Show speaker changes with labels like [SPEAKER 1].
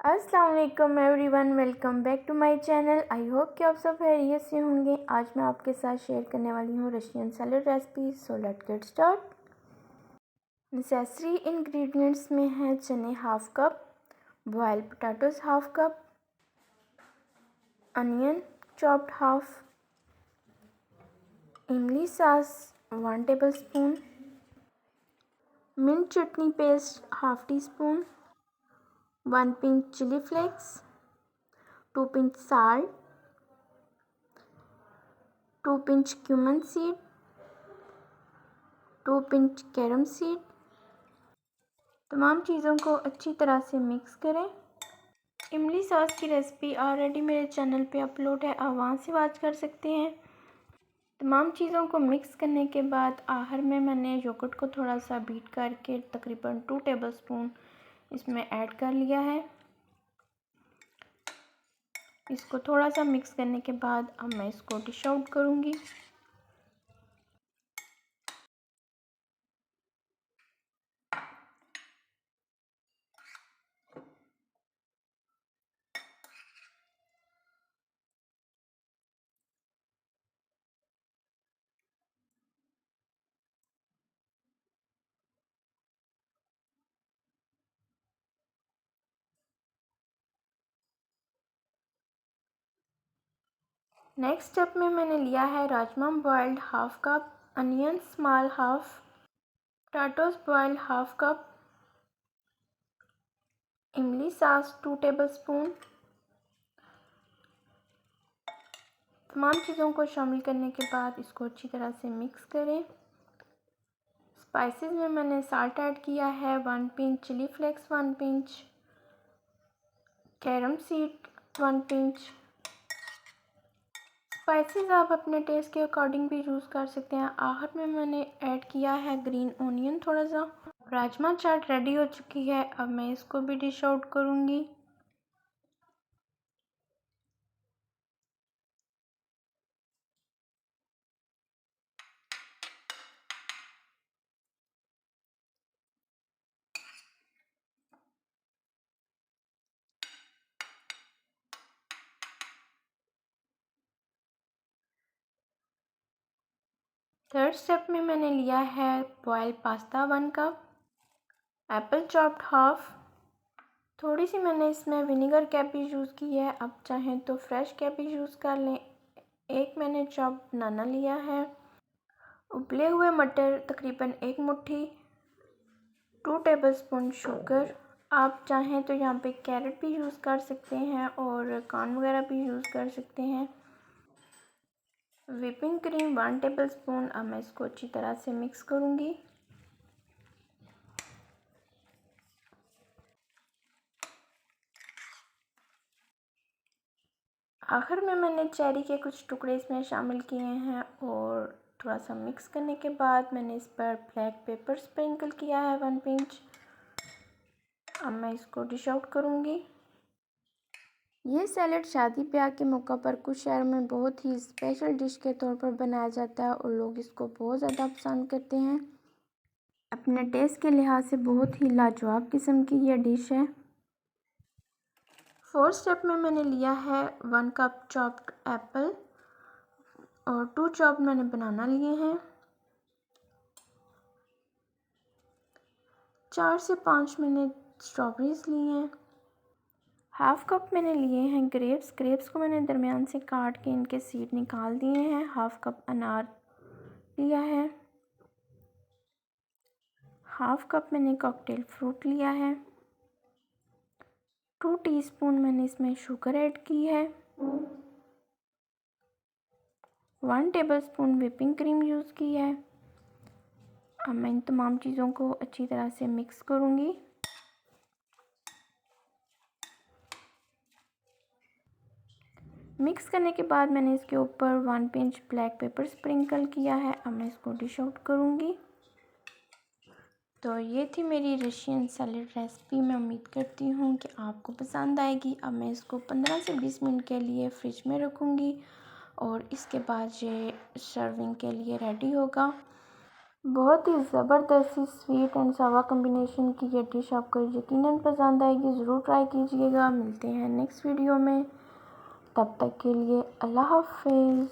[SPEAKER 1] अस्सलाम वालेकुम everyone, welcome back to my channel. I hope कि आप सब खैरियत से होंगे। आज मैं आपके साथ शेयर करने वाली हूँ Russian salad recipe. So let's get start. Necessary ingredients में है चने half cup, boiled potatoes half cup, onion chopped half, इमली sauce 1 tablespoon, mint chutney paste half teaspoon, 1 pinch chilli flakes, 2 pinch salt, 2 pinch cumin seed, 2 pinch carom seed. तमाम चीज़ों को अच्छी तरह से मिक्स करें। इमली सॉस की रेसिपी ऑलरेडी मेरे चैनल पे अपलोड है, आप वहाँ से वॉच कर सकते हैं। तमाम चीज़ों को मिक्स करने के बाद आखिर में मैंने योगर्ट को थोड़ा सा बीट करके तकरीबन 2 टेबलस्पून इसमें ऐड कर लिया है। इसको थोड़ा सा मिक्स करने के बाद अब मैं इसको डिश आउट करूँगी। नेक्स्ट स्टेप में मैंने लिया है rajma boiled half cup, onion small half, potatoes boiled half cup, इमली सॉस 2 टेबलस्पून। तमाम चीज़ों को शामिल करने के बाद इसको अच्छी तरह से मिक्स करें। स्पाइसेस में मैंने साल्ट ऐड किया है 1 pinch chilli flakes, 1 pinch carom seed, 1 pinch. Spices आप अपने टेस्ट के अकॉर्डिंग भी यूज़ कर सकते हैं। आखिर में मैंने ऐड किया है ग्रीन ओनियन थोड़ा सा। राजमा चाट रेडी हो चुकी है, अब मैं इसको भी डिश आउट करूँगी। थर्ड स्टेप में मैंने लिया है boiled pasta 1 cup, Apple chopped half. थोड़ी सी मैंने इसमें विनेगर कैपेज यूज़ की है, आप चाहें तो फ्रेश कैपेज यूज़ कर लें। एक मैंने चॉप बनाना लिया है। उबले हुए मटर तकरीबन 1 मुट्ठी, 2 टेबलस्पून शुगर। आप चाहें तो यहाँ पे कैरेट भी यूज़ कर सकते हैं और कॉर्न वगैरह भी यूज़ कर सकते हैं। Whipping cream 1 tablespoon. अब मैं इसको अच्छी तरह से मिक्स करूँगी। आखिर में मैंने चेरी के कुछ टुकड़े इसमें शामिल किए हैं और थोड़ा सा मिक्स करने के बाद मैंने इस पर ब्लैक पेपर स्प्रिंकल किया है 1 पिंच। अब मैं इसको डिश आउट करूँगी। ये सैलेड शादी ब्याह के मौका पर कुछ शहरों में बहुत ही स्पेशल डिश के तौर पर बनाया जाता है और लोग इसको बहुत ज़्यादा पसंद करते हैं। अपने टेस्ट के लिहाज से बहुत ही लाजवाब किस्म की यह डिश है। फोर्थ स्टेप में मैंने लिया है 1 कप चॉप्ड एप्पल और 2 चॉप मैंने बनाना लिए हैं। 4 से 5 मैंने स्ट्रॉबेरीज ली हैं। हाफ कप मैंने लिए हैं ग्रेप्स। ग्रेप्स को मैंने दरमियान से काट के इनके सीड निकाल दिए हैं। हाफ कप अनार लिया है। हाफ कप मैंने कॉकटेल फ्रूट लिया है। 2 टीस्पून मैंने इसमें शुगर ऐड की है। 1 टेबलस्पून व्हिपिंग क्रीम यूज़ की है। अब मैं इन तमाम चीज़ों को अच्छी तरह से मिक्स करूँगी। मिक्स करने के बाद मैंने इसके ऊपर 1 पिंच ब्लैक पेपर स्प्रिंकल किया है। अब मैं इसको डिश आउट करूँगी। तो ये थी मेरी रशियन सैलेड रेसिपी। मैं उम्मीद करती हूँ कि आपको पसंद आएगी। अब मैं इसको 15 से 20 मिनट के लिए फ्रिज में रखूँगी और इसके बाद ये सर्विंग के लिए रेडी होगा। बहुत ही ज़बरदस्त सी स्वीट एंड सावा कॉम्बिनेशन की ये डिश आपको यकीनन पसंद आएगी। ज़रूर ट्राई कीजिएगा। मिलते हैं नेक्स्ट वीडियो में, तब तक के लिए अल्लाह हाफिज़।